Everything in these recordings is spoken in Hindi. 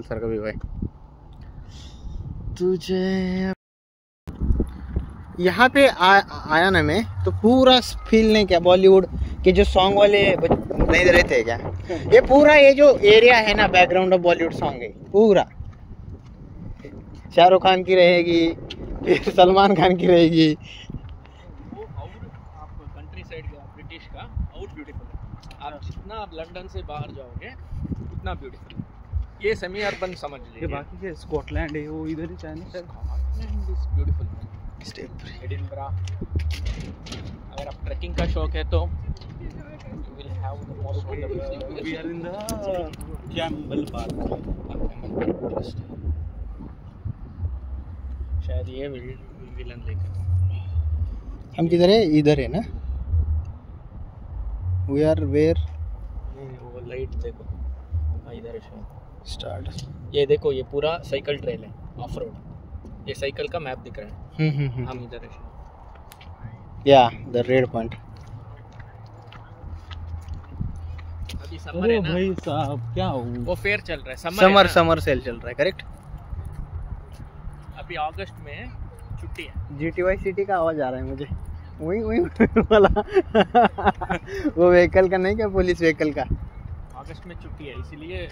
सारखा व्यू आहे. तुझे यहाँ पे आया ना मैं तो पूरा फील नहीं किया बॉलीवुड के जो सॉन्ग वाले नहीं रहते हैं क्या. ये पूरा ये जो एरिया है ना बैकग्राउंड ऑफ बॉलीवुड सॉन्ग है पूरा. शाहरुख खान की रहेगी, फिर सलमान खान की रहेगी. वो और आप कंट्री साइड का ब्रिटिश का और ब्यूटीफुल. आप जितना आप लंदन से बाहर जाओगे उतना ब्यूटीफुल. ये सेमी अर्बन समझ लीजिए. बाकी के स्कॉटलैंड है वो इधर ही चाइना ब्यूटीफुल. एडिनबरा. अगर आप ट्रैकिंग का शौक है तो you will have the most wonderful. We are in the Campbell Park. शायद ये विलन लेकर. हम किधर है? इधर है ना. We are where. वो लाइट देखो. हाँ इधर है शायद. स्टार्ट. ये देखो ये पूरा साइकिल ट्रेल है ऑफ रोड. ये साइकिल का मैप दिख रहा है. हम इधर है शायद. या द रेड पॉइंट. अभी समर है ना भाई साहब. क्या वो फेयर चल रहा है. समर सेल चल रहा है. करेक्ट. अभी अगस्त में छुट्टी है. GTY सिटी का आवाज आ रहा है मुझे. वही वाला वो व्हीकल का नहीं क्या, पुलिस व्हीकल का. अगस्त में छुट्टी है इसीलिए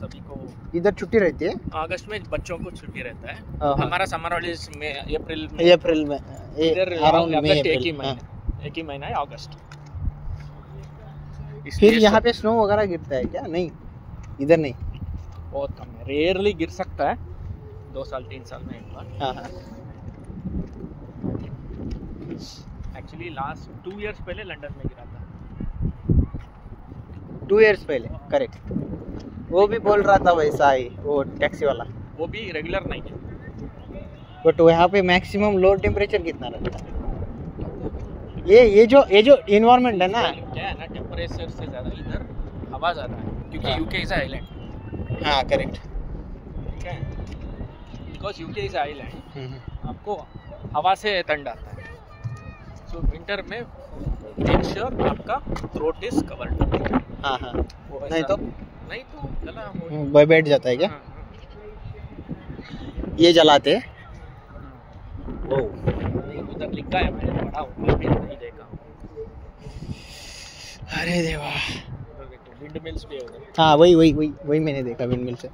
सभी को इधर छुट्टी रहती है. अगस्त में बच्चों को छुट्टी रहता है. हाँ. हमारा समर हॉलीडेज में अप्रैल में इधर अराउंड अगस्त. में एक ही महीना है अगस्त. फिर यहाँ पे स्नो वगैरह गिरता है क्या? नहीं, इधर नहीं. बहुत कम है. रेयरली गिर सकता है 2 साल 3 साल में एक बार. हाँ. एक्चुअली लास्ट 2 इयर्स पहले लंदन में गिरा था. 2 इयर्स पहले. करेक्ट. वो भी बोल रहा था वैसा ही वो टैक्सी वाला. वो भी रेगुलर नहीं है. बट यहाँ पे मैक्सिमम लो टेम्परेचर कितना रहता है? ये जो इन्वायरमेंट है ना, क्या है ना, टेम्परेचर से ज़्यादा इधर हवा ज़्यादा है क्योंकि यूके इज आइलैंड. हाँ करेक्ट. ठीक है. बिकॉज यूके इज आइलैंड आपको हवा से ठंड आता है. सो विंटर में मेक श्योर आपका थ्रोट इज कवर्ड. हाँ. नहीं तो गला हो बैठ जाता है क्या? ये जलाते हैं. उधर लिखा है. मैंने पढ़ा हुआ नहीं देखा. अरे देवा. विंड मिल्स भी है उधर. हाँ वही मैंने देखा विंड मिल से.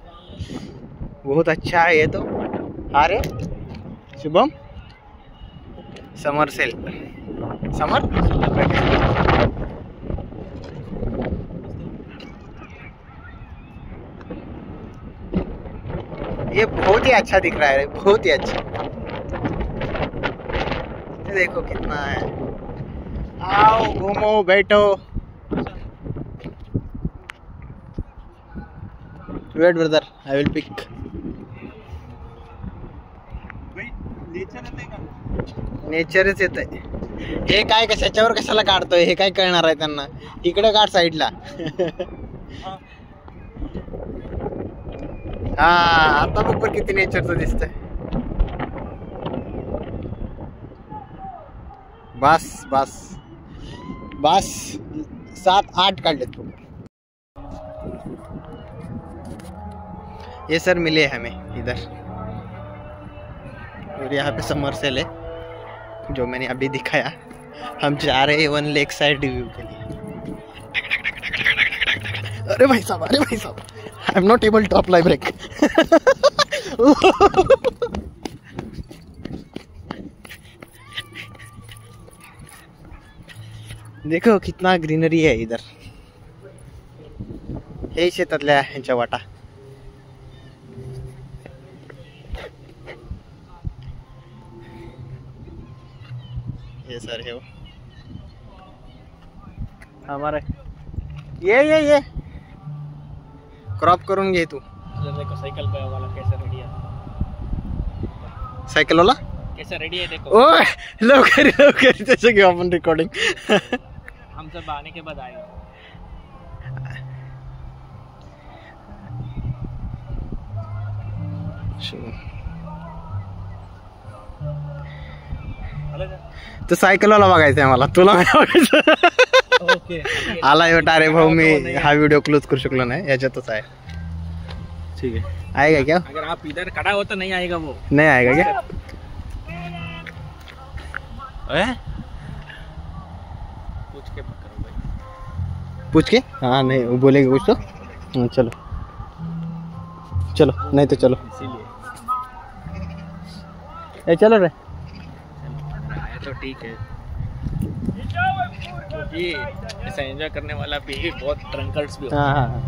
बहुत अच्छा है ये तो. अरे शुभम समर सेल. समर ये बहुत ही अच्छा दिख रहा है. बहुत ही अच्छा. देखो कितना है. आओ घूमो बैठो. Wait brother, I will pick. नेचरच येत आहे. हे काय कशाच्यावर कशाला काढतोय हे काय कळणार आहे त्यांना. इकडे काढ साईडला. हा आता बरोबर किती नेचरचं दिसतंय. बस 7-8 काढ लेतो. ये सर मिले हमें इधर. और यहाँ पे समर सेल है जो मैंने अभी दिखाया. हम जा रहे हैं वन लेक साइड व्यू के लिए. अरे भाई साहब I am not able to apply brake. देखो कितना ग्रीनरी आहे इधर. हे शेतातल्या ह्यांच्या वाटा. ये सर है वो हमारा. ये क्रॉप करून घे तू. देखो साइकिल पे वाला कैसा रेडी है. सायकल वाला कैसा रेडी है देखो. ओय लवकर त्याचं घेऊ आपण रिकॉर्डिंग. हम सब आने के बाद आएंगे. तो सायकल वाला बघायचंय मला. तुला नाही बघायचं. ओके. आला अरे भाऊ मी हा व्हिडिओ क्लोज करू शकलो नाही. याच्यातच आहे. ठीक है। आएगा क्या? अगर आप इधर खड़ा हो तो नहीं आएगा वो। नहीं आएगा क्या? पूछ के पकड़ो भाई। पूछ के? हाँ नहीं वो बोलेगा कुछ तो। चलो चलो, नहीं तो चलो। इसीलिए ए चलो रे। आया तो ठीक है, क्योंकि ऐसा एंजॉय करने वाला भी बहुत ड्रंकर्ड्स भी होते हैं। हाँ हाँ हाँ।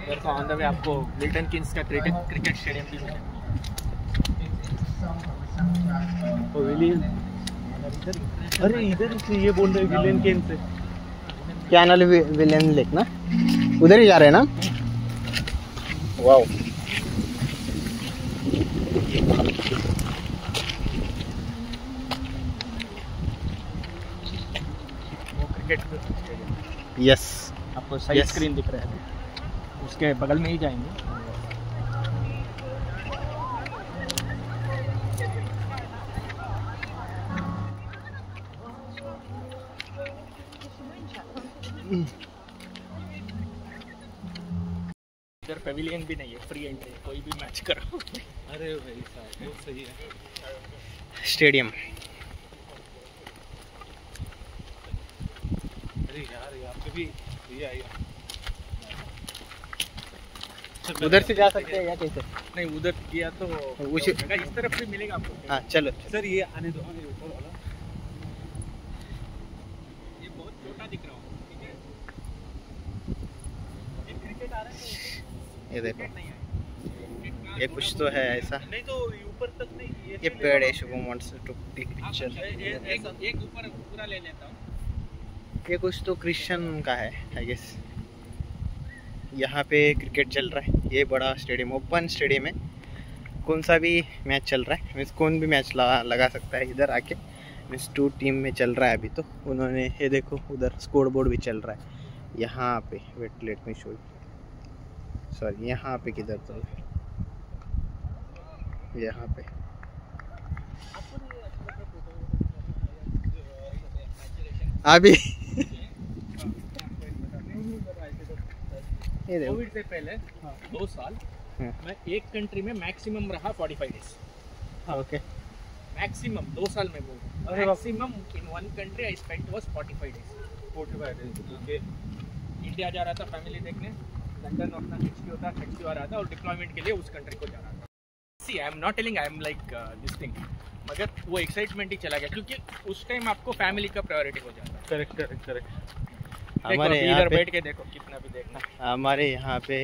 इधर तो ऑन द वे आपको मिल्टन किंग्स का क्रिकेट स्टेडियम भी मिलेगा। अरे इधर से ये बोल रहे विलियन केन से। क्या नाल विलियन लेक ना, उधर ही जा रहे हैं ना? वाओ। वो क्रिकेट स्टेडियम यस। आपको साइड Yes. स्क्रीन दिख रहा है, उसके बगल में ही जाएंगे। इधर पेविलियन भी नहीं है, फ्री एंट्री, कोई भी मैच करो। अरे भाई साहब बहुत सही है। स्टेडियम। अरे यार यहाँ पे भी ये आएगा। उधर से जा सकते हैं या कैसे? नहीं उधर किया तो उसी- जगह इस तरफ भी मिलेगा आपको। हाँ चलो। सर ये आने दो, आने ऊपर वाला। ये बहुत छोटा दिख रहा है, ठीक है? ये क्रिकेट आ रहा है, ये देखो, नहीं है। ये कुछ तो है ऐसा। नहीं तो ऊपर तक नहीं, ये पेड़ है। Shubham wants to take picture. एक ऊपर पूरा ले लेता हूँ। ये कुछ तो क्रिश्चियन का है आई गेस। यहाँ पे क्रिकेट चल रहा है। ये बड़ा स्टेडियम, ओपन स्टेडियम है। कौन सा भी मैच चल रहा है, मीन्स कौन भी मैच लगा सकता है इधर आके। मीन्स 2 टीम में चल रहा है अभी। तो उन्होंने ये देखो उधर स्कोर बोर्ड भी चल रहा है यहाँ पे। Wait let me show you. Sorry यहाँ पे किधर तो यहाँ पे अभी ये देखो। कोविड से पहले 2 साल हाँ। मैं एक कंट्री में मैक्सिमम रहा 45 डेज। ओके। मैक्सिमम 2 साल में बोल, अरे बाप। Maximum in one country I spent was 45 days. 45 days, okay. India जा रहा था फैमिली देखने, लंदन अपना HQ होता, HQ आ रहा था और डिप्लॉयमेंट के लिए उस कंट्री को जा रहा था। See I am not telling I am like this thing, मगर वो एक्साइटमेंट ही चला गया, क्योंकि उस टाइम आपको फैमिली का प्रायोरिटी हो जाता है। Correct correct correct. हमारे देखो, यहाँ इधर पे बैठ के देखो कितना भी देखना। हमारे यहाँ पे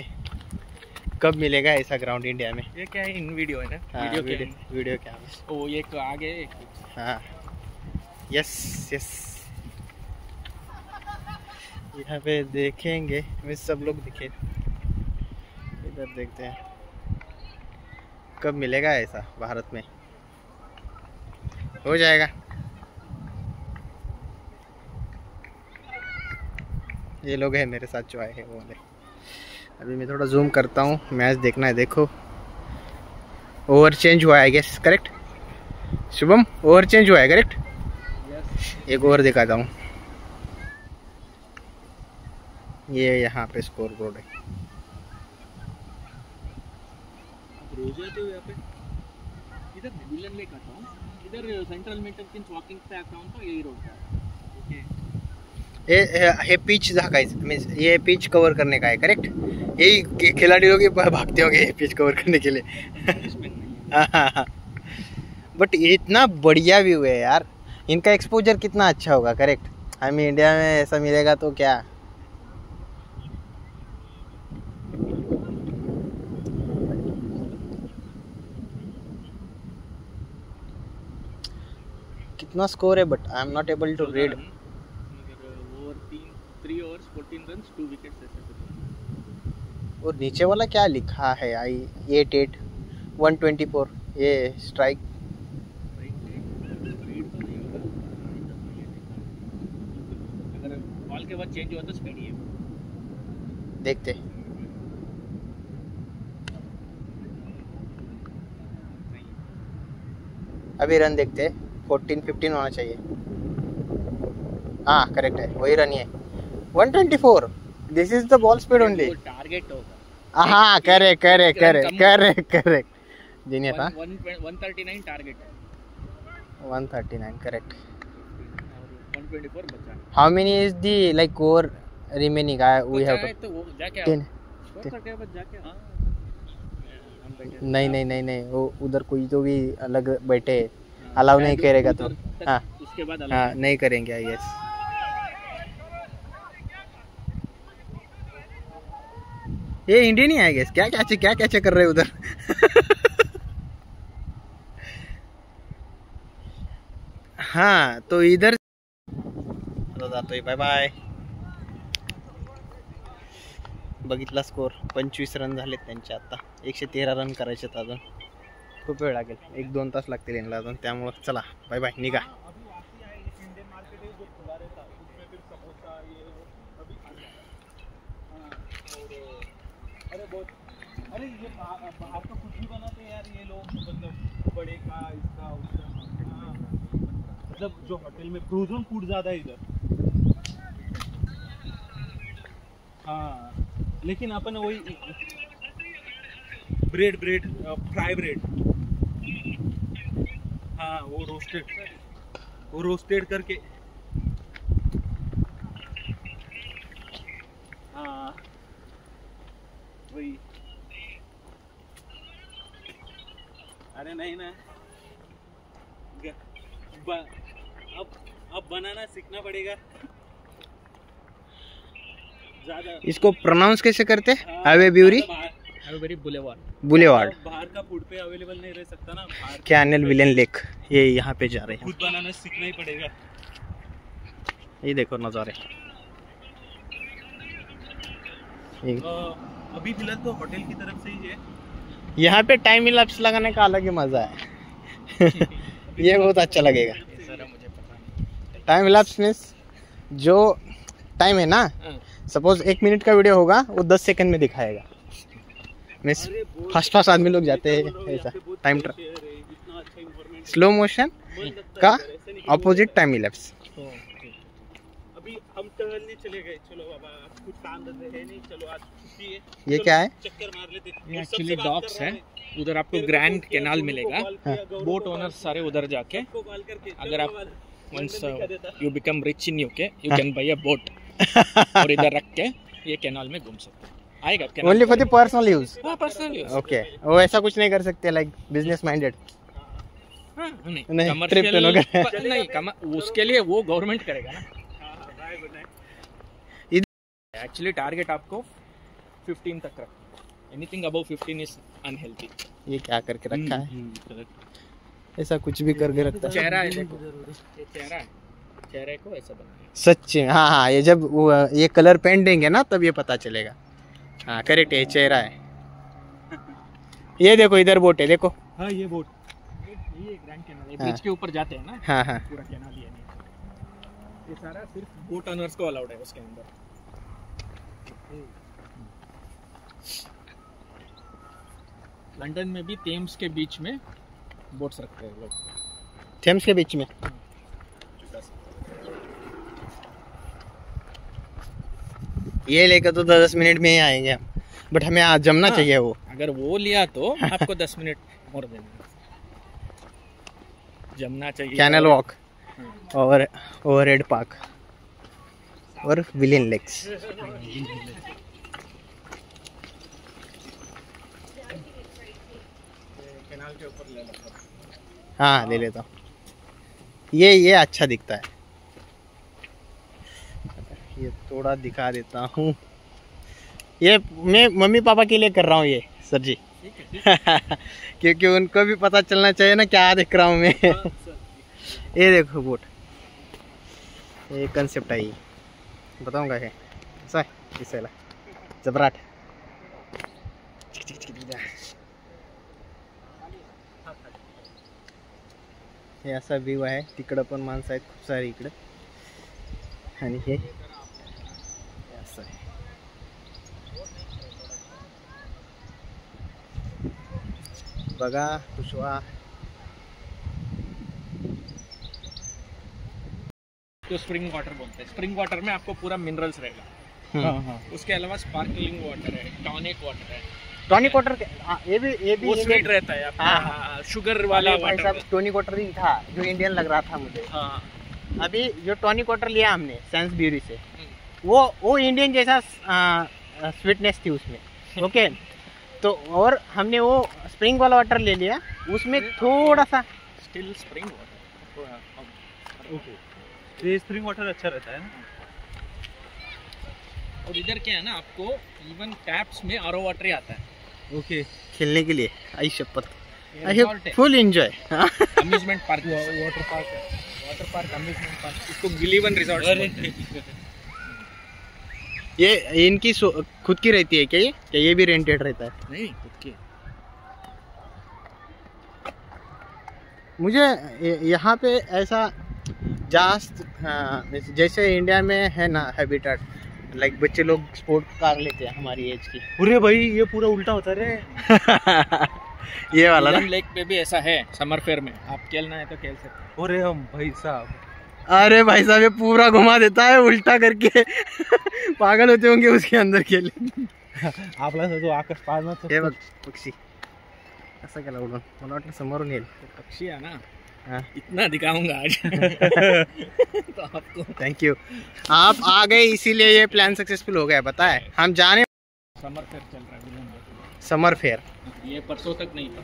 कब मिलेगा ऐसा ग्राउंड इंडिया में? ये क्या है, इन वीडियो है ना? हाँ, वीडियो वीडियो क्या? ओ एक आगे एक हाँ यस यस। यहाँ पे देखेंगे, मैं सब लोग दिखे। इधर देखते हैं कब मिलेगा ऐसा भारत में। हो जाएगा। ये लोग हैं मेरे साथ जो आए हैं वो वाले। अभी मैं थोड़ा जूम करता हूँ, मैच देखना है। देखो ओवर चेंज हुआ है I guess, correct Shubham? Over change हुआ है करेक्ट। एक ओवर दिखाता हूँ। ये यहाँ पे स्कोर बोर्ड है। रोज आते हो यहाँ पे? इधर मिलन लेक आता हूँ, इधर सेंट्रल मिल्टन किंग्स वॉकिंग पे आता हूँ तो यही रोड है। ओके। ये पिच झाकायचं, मीन्स ये पिच कवर करने का है करेक्ट। यही खिलाड़ी लोग ये भागते होंगे ये पिच कवर करने के लिए। बट इतना बढ़िया व्यू है यार, इनका एक्सपोजर कितना अच्छा होगा करेक्ट। हमें इंडिया में ऐसा मिलेगा तो क्या। कितना स्कोर है but I am not able to read. Over 3 overs 14 runs 2 wickets ऐसे कुछ। और नीचे वाला क्या लिखा है? 88 124 ये स्ट्राइक। अगर बॉल के बाद चेंज हुआ तो स्पीड ही है। देखते। अभी रन देखते हैं, 14-15 होना चाहिए। हाँ करेक्ट है, वही रन है 124। This is the ball speed only. Target होगा। हाँ correct correct correct correct correct, genius. हाँ 139 टारगेट है, 139 करेक्ट। 124 बचा है। How many is the like over remaining? We have तो वो जाके 10। स्कोर करके बस जाके। हाँ नहीं नहीं नहीं नहीं, वो उधर कोई तो भी अलग बैठे अलाउ नहीं करेगा तो। हाँ उसके बाद हाँ नहीं करेंगे आई गेस। ये इंडियन ही आई गेस। क्या कैचे कर रहे हैं उधर। हाँ तो इधर जातोय। Bye bye. बघितला स्कोर, 25 रन झालेत त्यांचे आता। 113 रन करायचे अजून, खूप वेळ लागेल, 1-2 तास लागतील यांना अजून। त्यामुळं चला बाय बाय, निघा। अरे ये बाहर का कुछ भी बनाते हैं यार ये लोग, मतलब बड़े का इसका उसका। मतलब जो होटल में फ्रोजन फूड ज्यादा है इधर। हाँ लेकिन अपन वही ब्रेड फ्राई ब्रेड। हाँ वो रोस्टेड करके। हाँ वही। अरे नहीं ना, अब बनाना सीखना पड़ेगा ज्यादा। इसको प्रोनाउंस कैसे करते? Highway bury boulevard. बाहर का फूड पे अवेलेबल नहीं रह सकता ना, बाहर कैनल विलेन लेक, ये यहाँ पे जा रहे हैं। खुद बनाना सीखना ही पड़ेगा। ये देखो नज़ारे। अभी फिलहाल तो होटल की तरफ से ही है। यहाँ पे टाइम लैप्स लगाने का अलग ही मजा है। ये बहुत अच्छा लगेगा। टाइम लैप्स मीन्स जो टाइम है ना, सपोज 1 मिनट का वीडियो होगा वो 10 सेकंड में दिखाएगा। मीन्स फास्ट आदमी लोग जाते हैं ऐसा। टाइम स्लो मोशन का अपोजिट टाइम लैप्स। अभी हम टहलने चले गए, चलो बाबा कुछ काम धंधे है नहीं, चलो आज छुट्टी है। ये क्या है? चक्कर मार लेते। ये एक्चुअली डॉक्स है। उधर आपको ग्रैंड कैनाल मिलेगा। बोट ओनर सारे उधर जाके, अगर आप once you become rich in UK, you can buy a boat और इधर रख के ये कैनाल में घूम सकते हैं। आएगा canal only for the personal use. हाँ पर्सनल यूज। ओके, वो ऐसा कुछ नहीं कर सकते लाइक बिजनेस माइंडेड? नहीं ट्रिप पे लोग नहीं, उसके लिए वो गवर्नमेंट करेगा ना। एक्चुअली टारगेट आपको 15 तक रखना। Anything above 15 is unhealthy. ये क्या करके रखा है? ऐसा कुछ भी करके रखता है। चेहरा है, देखो ये चेहरा है, चेहरे को ऐसा बनाया सच। हाँ हाँ, ये जब वो ये कलर पेंट देंगे ना तब ये पता चलेगा। हाँ करेक्ट, ये चेहरा है। ये देखो इधर बोट है, देखो। हाँ ये बोट, ये ग्रैंड कैनाल, ये ब्रिज के ऊपर जाते हैं ना। हाँ हाँ पूरा कैनाल ये नहीं, ये सारा सिर्फ बोट ओनर्स को अलाउड है उसके अंदर। लंदन में भी थेम्स के बीच में बोट्स रखते हैं लोग। थेम्स के बीच में? ये लेकर तो 10 मिनट में ही आएंगे हम, बट हमें आज जमना चाहिए वो। अगर वो लिया तो आपको 10 मिनट और देना, जमना चाहिए। कैनल वॉक और ओवरहेड पार्क और विलियन लेक्स। कैनाल के ऊपर ले लो। हाँ ले लेता हूँ। ये अच्छा दिखता है। ये थोड़ा दिखा देता हूँ। ये मैं मम्मी पापा के लिए कर रहा हूँ ये सर जी। क्योंकि उनको भी पता चलना चाहिए ना क्या देख रहा हूँ मैं। ये देखो बोट, ये कंसेप्ट है, बताऊंगा है ऐसा इसे जबराट। हे असा व्ह्यू आहे, तिकडं पण माणसं आहेत खूप सारी इकडं, आणि हे असं आहे. बघा कुशवा तो स्प्रिंग वाटर बोलते हैं। स्प्रिंग वाटर में आपको पूरा मिनरल्स रहेगा। हाँ हाँ। उसके अलावा स्पार्कलिंग वाटर है, टॉनिक वाटर है। टॉनिक वाटर ये भी वो स्वीट रहता है आपका, हाँ। शुगर वाला भाई वाटर। साहब टॉनिक वाटर ही था जो इंडियन लग रहा था मुझे। हाँ अभी जो टॉनिक वाटर लिया हमने सेंसब्यूरी से, वो इंडियन जैसा स्वीटनेस थी उसमें। ओके तो और हमने वो स्प्रिंग वाला वाटर ले लिया, उसमें थोड़ा सा स्टिल स्प्रिंग वाटर। ओके, ये स्प्रिंग वाटर अच्छा रहता है ना। और इधर क्या है ना, आपको इवन टैप्स में आरओ वाटर ही आता है। ओके, खेलने के लिए। आई शपथ, रिजॉर्ट है, full enjoy. Amusement park, water park है, वाटर पार्क, अम्यूजमेंट पार्क। इसको गिलीवन रिजॉर्ट बोलते हैं। ये इनकी खुद की रहती है क्या ये? क्या ये भी रेंटेड रहता है? नहीं, खुद की। मुझे यहाँ पे ऐसा जास्त जैसे इंडिया में है ना हैबिटेट, लाइक बच्चे लोग स्पोर्ट कार लेते हैं हमारी एज की। अरे भाई ये पूरा उल्टा होता रे। ये वाला ना, लेक पे भी ऐसा है, समर फेयर में आप खेलना है तो खेल सकते। अरे हम भाई साहब, अरे भाई साहब ये पूरा घुमा देता है उल्टा करके। पागल होते होंगे उसके अंदर खेले। आपला जो आकाश पाळण्याचं हे बघ पक्षी असं केला उडून, मला वाटलं समोरून येईल। पक्षी है ना, हाँ। इतना दिखाऊंगा आज। तो आपको थैंक यू, आप आ गए इसीलिए ये प्लान सक्सेसफुल हो गया। पता है हम जाने, समर फेयर चल रहा है विलन में। समर फेयर ये परसों तक नहीं था।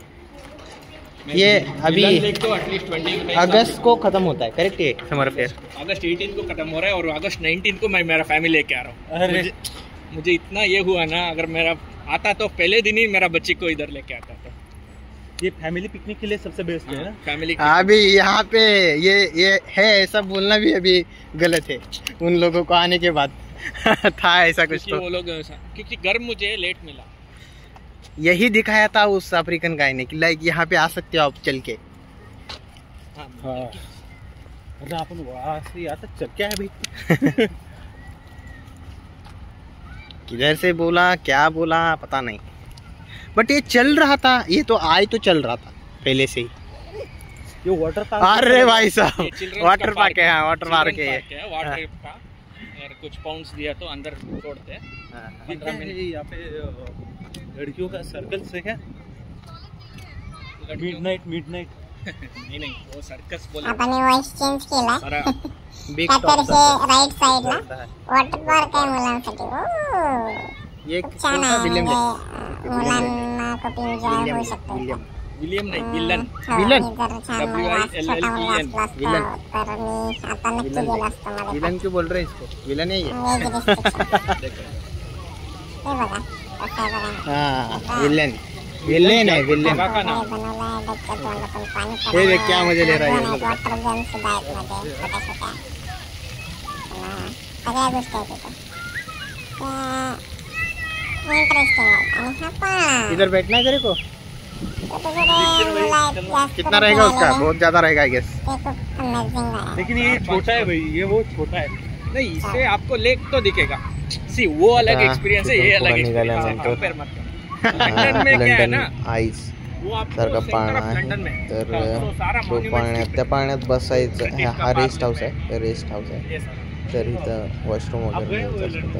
ये अभी तो एटलीस्ट 20 अगस्त को खत्म होता है, करेक्ट? ये समर फेयर अगस्त 18 को खत्म हो रहा है और अगस्त 19 को मैं मेरा फैमिली लेके आ रहा हूँ। अरे मुझे इतना ये हुआ ना, अगर मेरा आता तो पहले दिन ही मेरा बच्ची को इधर लेके आता था। ये फैमिली पिकनिक के लिए सबसे बेस्ट है ना। फैमिली अभी यहाँ पे ये है, ऐसा बोलना भी अभी गलत है उन लोगों को आने के बाद। था ऐसा कुछ तो, वो लोग क्योंकि घर मुझे लेट मिला। यही दिखाया था उस अफ्रीकन गाय ने कि लाइक यहाँ पे आ सकते हो आप चल के। हाँ, अरे अपन वहाँ से यहाँ तक चल क्या है भाई। किधर से बोला क्या बोला पता नहीं, बट ये चल रहा था, ये तो आए तो चल रहा था पहले से ही। ये वाटर पार्क, अरे भाई साहब ये children's वाटर का पार्क है। हाँ वाटर Children's पार्क है ये। park है, वाटर का। और कुछ पाउंड्स दिया तो अंदर छोड़ते हैं। हाँ, ये क्या है यहाँ पे लड़कियों का सर्कल से क्या, मिडनाइट नहीं वो सर्कस बोले। आपण वॉइस चेंज केला सारा बिग तर टॉप हे राईट साइडला है। वॉटर पार्क आहे मुलांसाठी। ओ ये खूप कौन छान सा आहे, विलियम म्हणजे मुलांना खूप एन्जॉय होऊ शकतो। विलियम नहीं, विलन। विलन? जर छान WILLEN विलन। तर मी आता नक्की गेलो असतो मला। विलन क्यों बोल रहे हैं इसको? विलन है ये। हे बघा कसं आहे बघा। हाँ विलन, विलेन है विलेन। जगह का नाम बनवला आहे, डॉक्टर तोंडातून पाणी ये देख क्या मजे ले रहा है ये लोग। वॉटर गन सुद्धा आहेत मध्ये छोट्या छोट्या। सगळ्या गोष्टी आहेत तिथे, इंटरेस्टिंग आहे। आणि हा पण इधर बैठना है तेरे को? कितना कितना रहेगा उसका? बहुत ज्यादा रहेगा आई गेस। लेकिन ये छोटा है भाई, ये वो छोटा है। नहीं, इससे आपको लेक तो दिखेगा। सी वो अलग हाँ, एक्सपीरियंस है, ये अलग पूरा निकाला एक्सपीरियंस है। है तो। कंपेयर मत करो। लंदन में क्या है ना, आईस वो आपको सारखा सेंटर पाळणा ऑफ आहे, लंदन में तर तो सारा तो पाळण्यात, त्या पाळण्यात बसायचं, हा रेस्ट हाऊस आहे, रेस्ट हाऊस आहे। ये सारा तर इथं वॉशरूम वगैरे जाऊ शकतो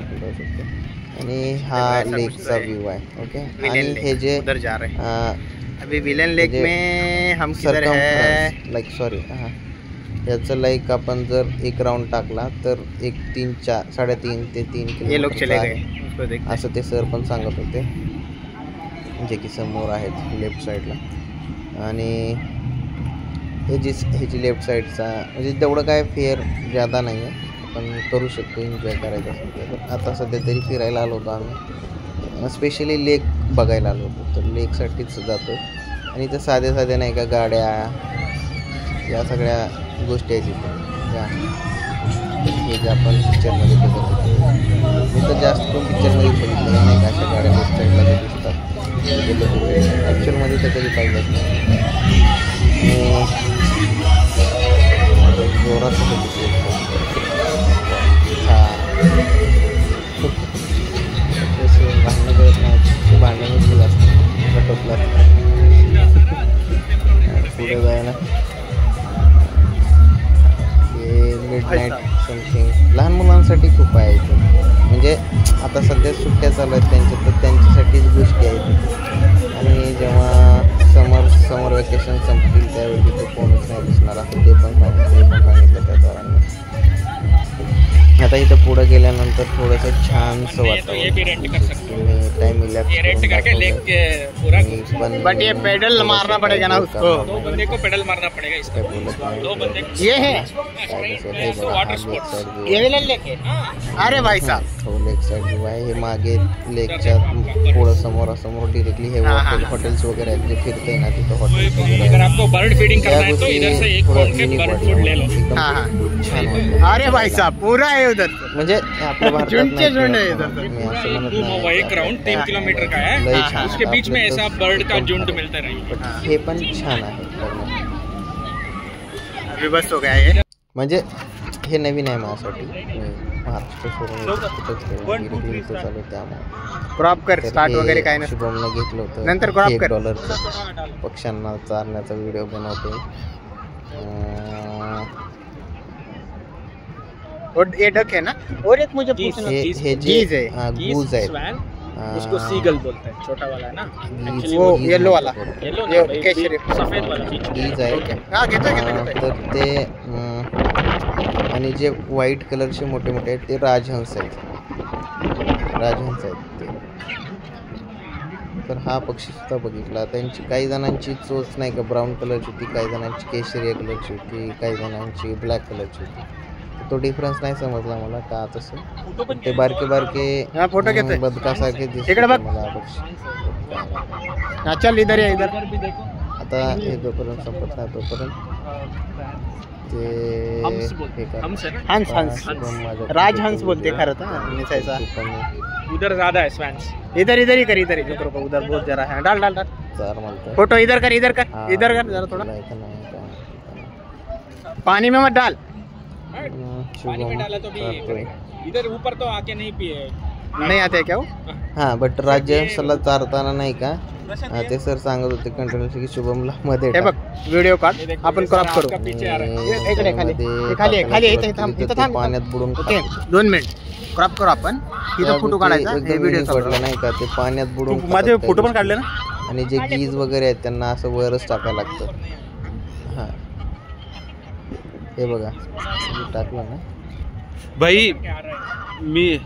आणि हा लेकचा व्ह्यू आहे। ओके, आणि हे जे उधर जा रहे हैं अभी विलन लेक में हम किधर है? सर्कमफ्रन्स, लाईक सॉरी, हां याचं लाईक आपण जर एक राऊंड टाकला तर एक 3-4-3.5 ते 3 ये लोग चले किलोमीटर गए उसको देख। असं ते सर पण सांगत होते, जे की समोर आहेत लेफ्ट साईडला। आणि ह्याची लेफ्ट साईडचा म्हणजे तेवढं काय फेअर ज्यादा नाही आहे, आपण करू शकतो एन्जॉय करायचं असेल तर। आता सध्या तरी फिरायला आलो होतो आम्ही, स्पेशली लेक बघायला आलो होतो, तर लेकसाठीच जातो। आणि इथं साध्या नाही का गाड्या, या सगळ्या गोष्टी आहेत इथे ज्या, हे जे आपण पिक्चरमध्ये बघत होतो। मी तर जास्त करून पिक्चरमध्ये बघितलं नाही का, अशा गाड्या लेफ्ट साईडला जे दिसतात ॲक्च्युअलमध्ये तर कधी पाहिलं नाही। जोरात भांडणं करत नाही, भांडणं केलं असतं, टोपलं असतं पुढे जायला। हे मिडनाईट समथिंग. लहान मुलांसाठी खूप आहे इथे. म्हणजे आता सध्या सुट्ट्या चालू आहेत त्यांच्या, तर त्यांच्यासाठीच गोष्टी आहेत. आणि जेव्हा समर वेकेशन संपतील त्यावेळी तिथे कोणच नाही दिसणार असं ते पण सांगितलं त्या सरांनी. आता इथं पुढं गेल्यानंतर थोडंसं छानसं वातावरण. बट ये पेडल मारना पड़ेगा ना उसको. दो बंदे को पेडल मारना पड़ेगा इसको. दो बंदे ये है वाटर स्पोर्ट्स. ये ले लेके. अरे भाई साहब लेक साईड जो आहे हे मागे लेकच्या पुढं समोरासमोर डिरेक्टली हे हॉटेल्स वगैरे आहेत जे फिरते ना तिथं हॉटेल्स वगैरे. अगर आपको बर्ड फीडिंग करना है तो इधर से एक फोन के बर्ड फूड ले लो. एकदम छान वाटतं. अरे भाई साहब पूरा है उधर. म्हणजे आपल्या भारतात झुंडचे झुंड है नाही इधर. मी असं म्हणत वो नाही. एक राउंड 3 किलोमीटर का लई है. छान. उसके बीच में आपलं ऐसा तर बर्ड का एकदम झुंड छान. मिलता रहेगा. पण हे पण छान आहे बघणं. अभी बस हो गया ये. म्हणजे हे नवीन आहे माझ्यासाठी. महाराष्ट्र सोडून चालू त्यामुळे क्रॉप कर स्टार्ट वगैरे काय नसतं. शुभमनं घेतलं होतं नंतर crop कर. $1 पक्ष्यांना चारण्याचा व्हिडिओ बनवतोय. और ये डक है ना. और एक मुझे पूछना हे जे गीज है. गूज आहे स्वैन, उसको सीगल बोलते हैं, छोटा वाला है ना. गीज- वो गीज येलो वाला. म्हणतात. येलो ये नहीं, केशरी. सफेद वाला. गीज आहे. हा घेतो घेतो. तर ते आणि जे व्हाईट कलरचे मोठे मोठे आहेत ते राजहंस आहेत. राजहंस आहेत ते. तर हा पक्षी सुद्धा बघितला. त्यांची काही जणांची चोच नाही का ब्राऊन कलरची होती, काही जणांची केशरी कलरची होती, काही जणांची ब्लॅक कलरची होती. तो डिफरन्स नाही समजला मला का तसं. ते बारके बारके हा, फोटो घेतोय. बदकासारखे दिसतात इकडे बघ. मला पक्षी. हा चल इधर ये इधर. आता हे जोपर्यंत संपत नाही तोपर्यंत ते हंस हे बोलते करा. हंस है ना. हंस हंस. शुभम माझ्या राजहंस बोलते खरं तर निसायचा. उधर ज्यादा है स्वैन्स. इधर इधर ही कर इधर ही. रुको उधर बहुत जरा है. डाल डाल डाल चार म्हणतात. फोटो इधर कर इधर कर हा, इधर कर जरा थोड़ा. तुला इथं नाही का? पानी में मत डाल. पानी में डाला तो भी चारतोय. इधर ऊपर तो आके नहीं पिए. नहीं आते क्या वो. हा बट राज्यहंसाला चारताना नाही का ते सर सांगत होते कंटिन्युअसली की शुभमला मध्ये हे बघ व्हिडिओ काढ ये देखो, आपण जैसे क्रॉप करू. आपका पीछे आ रहा है. ये इकडे खाली. त्यामध्ये हे खाली आहे, खाली आहे. इथे टाकायला थांब सुरुवात इथं केली, थांब. ते पाण्यात बुडून ओके खात. 2 मिनिट क्रॉप करू आपण. इथं फोटो काढायचा. हे एकदम व्हिडिओ पडलं नाही का ते पाण्यात बुडून माझे खातात फोटो पण काही काढले ना. गोष्टी. आणि जे गीज वगैरे आहेत त्यांना असं वरच टाकायला लागतं. हा हे बघा हे टाकलं ना. भाई मी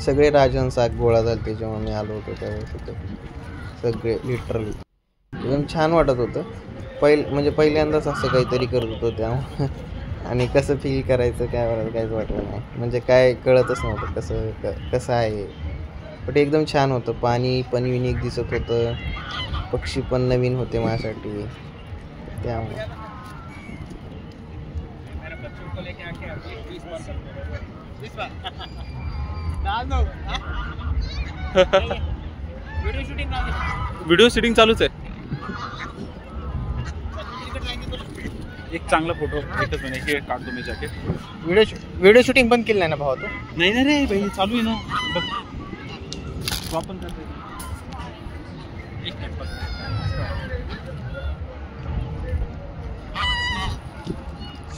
सगळे राजहंस गोळा झाले जेव्हा मी आलो होतो त्यावेळेस होते सगळे लिटरली. एकदम छान वाटत होतं. म्हणजे पहिल्यांदाच असं काहीतरी करत होतो त्यामुळे. आणि कसं फील करायचं काय करायचं काहीच वाटलं नाही. म्हणजे काय कळतच नव्हतं कसं आहे. बट एकदम छान होतं. पाणी पण युनिक दिसत होतं. पक्षी पण नवीन होते माझ्यासाठी त्यामुळे. व्हिडिओ शूटिंग चालूच आहे. एक चांगला फोटो एकच मिनिट हे काढतो मी जॅकेट. व्हिडिओ शूटिंग बंद केली नाही ना भावा तू. नाही नाही रे भाई चालू आहे ना. बघ तो आपण करतोय.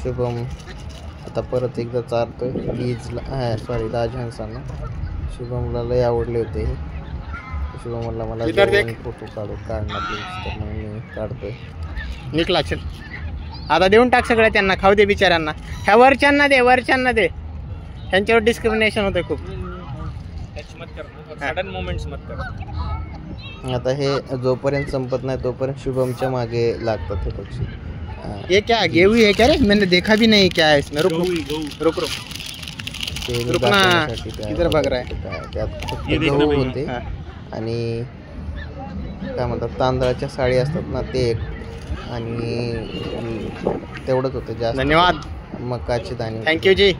शुभम आता परत एकदा चारतोय गीजला. सॉरी राजहंसांना. शुभमला लय आवडले होते हे. शुभम म्हणला मला इधर देख. फोटो काढणार प्लीज. तर मग मी काढतोय. निघला चल. आता देऊन टाक सगळं त्यांना. खाऊ दे बिचाऱ्यांना. ह्या वरच्यांना दे. ह्यांच्यावर डिस्क्रिमिनेशन होतं खूप. टच मत करना. सडन मोमेंट्स मत करना. आता हे जोपर्यंत संपत नाही तोपर्यंत शुभमच्या मागे लागतात हे पक्षी. ये क्या गेहूं है क्या रे. मैंने देखा भी नहीं क्या है इसमें. रुक रुक रुक. ते रुक ना. दाखवण्यासाठी त्या किधर भाग रहा है. त्यात फक्त हे देख ना गहू भाई. होते हा. आणि काय म्हणतात तांदळाच्या साळी असतात ना ते एक. आणि तेवढंच होतं जास्त. धन्यवाद. मकाची दाणे. थैंक यू जी.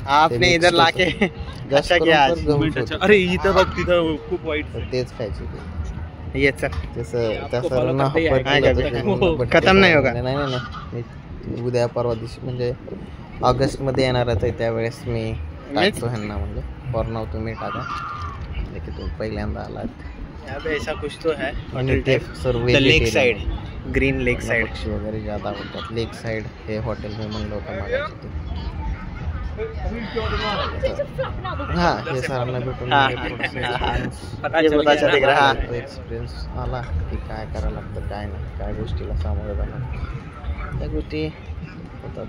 आपने mix इधर लाके जास्त अच्छा करून किया तर आज. गहूच होते. अरे इथं बघ तिथं खूप वाईट. तर तेच खायचे ते. ये सर. तसं त्या आपको सरांना follow करते ही offer आहे केलं का? होतं शुभमला, but खतम ते नाही होगा. नाही मी उद्या परवा दिवशी म्हणजे ऑगस्टमध्ये येणारच आहे त्यावेळेस मी टाकतो ह्यांना. म्हणजे फॉर नाव तुम्ही टाका. की तुम्ही पहिल्यांदा आलात. यहाँ पे ऐसा कुछ तो है आणि हॉटेल ते टाइप, सर्व द लेक vegetarian साइड, आहे. ग्रीन लेक मला साइड. पक्षी वगैरे ज्यादा आवडतात. लेक साइड हे हॉटेल मी म्हणलं होतं मगाशी ते. हा हे सरांना भेटून हा, म्हणजे थोडंसं ये पता चलेगा. हाँ एक्सपिरियन्स आला की काय करायला लागतं काय नाही, काय गोष्टीला सामोरं जाणं, या गोष्टी होतात.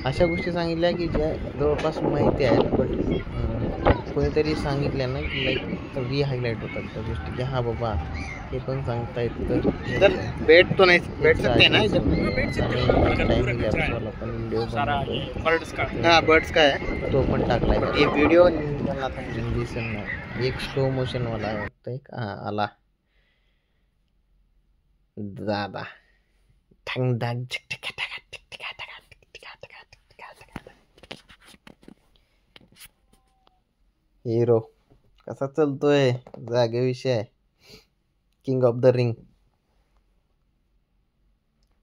अशा गोष्टी सांगितल्या की ज्या जवळपास माहिती आहे, बट कोणीतरी सांगितल्या ना की लाईक हायलाईट होतात त्या गोष्टी की हा बाबा हे पण सांगता येतं. इधर बैठ तो नहीं बैठ सकते हैं ना इधर. व्हिडिओ सारा बर्ड्स का हाँ बर्ड्स का है, तो पण टाकलाय. ये वीडियो निकालना था मुझे. दिसेल ना, एक स्लो मोशन वाला आहे वाटतं, एक आला दादा ठंग डाग हिरो कसा चलतोय जागेविषयी आहे. King of the ring.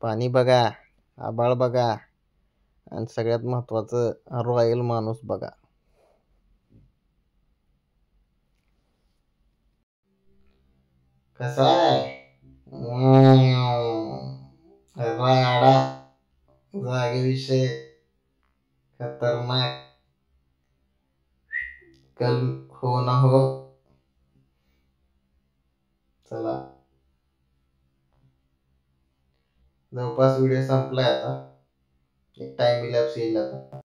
पाणी बघा, आबाळ बघा, आणि सगळ्यात महत्वाचं रॉयल माणूस बघा. कसा आहे राडा, जागेविषयी खतरनाक. कल हो ना हो. चला जवळपास व्हिडिओ संपलाय आता. एक टाइम लॅप्स येईल आता.